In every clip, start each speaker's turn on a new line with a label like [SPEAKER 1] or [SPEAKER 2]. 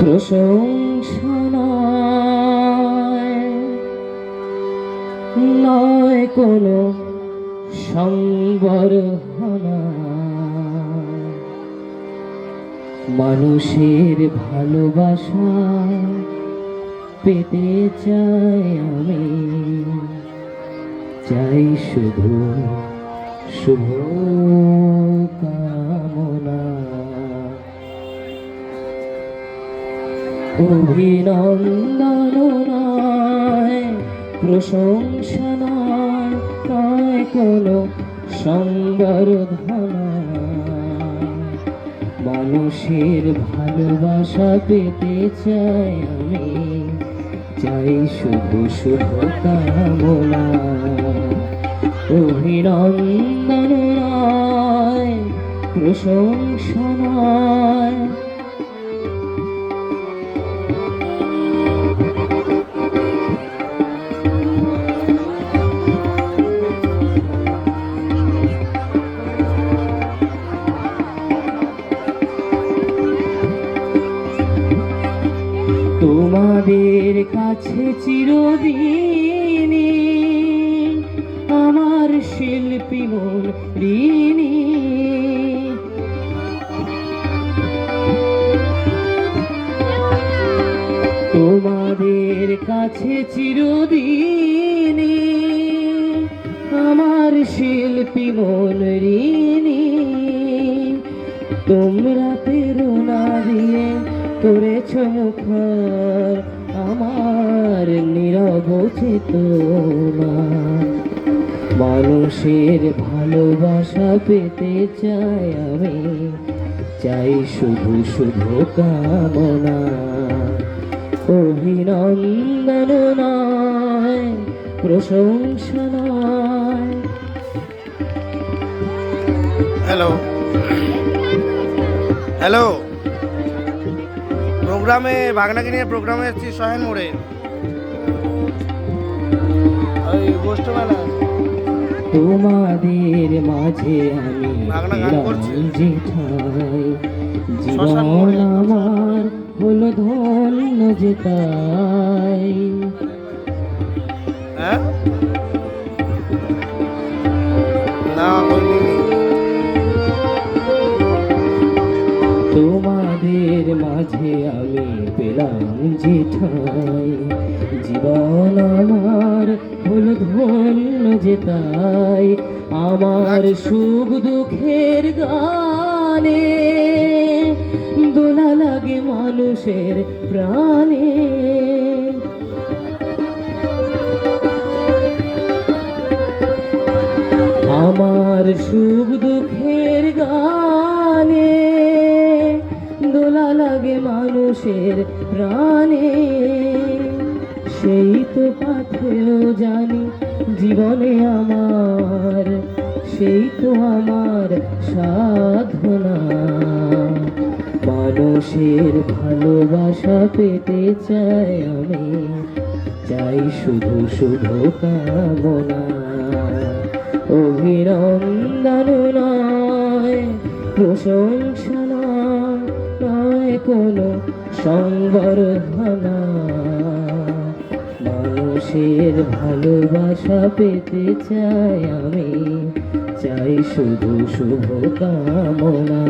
[SPEAKER 1] প্রশংসা নয় কোনো সংবর্ধনা, মানুষের ভালোবাসা পেতে চাই আমি, চাই শুধু শুভ কামনা। অভিনন্দন নয়, প্রশংসা নয় কোনো সংবর্ধনা, মানুষের ভালোবাসা পেতে চাই আমি, চাই শুধু শুভ কামনা। অভিনন্দন নয়, প্রশংসা নয়, তোমাদের কাছে চিরদিনই আমার শিল্পী মন ঋণী। তোমাদের কাছে চিরদিনই আমার শিল্পী মন ঋণী। তোমরা প্রেরণা দিয়ে করেছ মুখর আমার নীরব চেতনা, মানুষের ভালোবাসা পেতে চাই আমি, চাই শুধু শুভ কামনা। অভিনন্দন নয়, প্রশংসা নয়।
[SPEAKER 2] হ্যালো হ্যালো, প্রোগ্রামে ভাগনাকে নিয়ে প্রোগ্রামে এসেছি সহেন মোড়ে, ওই গোষ্ঠ মেলা।
[SPEAKER 1] তোমাদের মাঝে আমি যেঠাই, জীবন আমার হলো ধন্য যেতাই।
[SPEAKER 2] হ্যাঁ না বলিনি।
[SPEAKER 1] তোমাদের মাঝে আমি পেলাম যেঠাই, জীবন আমার হলো ধন্য যেতাই। আমার সুখ দুঃখের গানে দোলা লাগে মানুষের প্রাণে, আমার সুখ দুঃখের গানে দোলা লাগে মানুষের প্রাণে। সেই তো পাথেও জানি জীবনে আমার, সেই তো আমার সাধনা, মানুষের ভালোবাসা পেতে চাই আমি, চাই শুধু শুভ কামনা। অভিনন্দন নয়, প্রশংসা নয় কোনো সংবর্ধনা, মানুষের ভালোবাসা পেতে চাই আমি, চাই শুধু শুভ কামনা।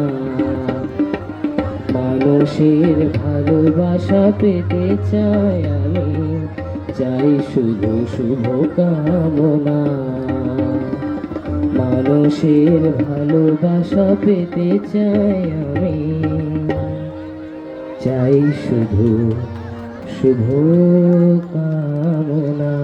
[SPEAKER 1] মানুষের ভালোবাসা পেতে চাই আমি, চাই শুধু শুভ কামনা। মানুষের ভালোবাসা পেতে চাই আমি, চাই শুধু শুভ কামনা।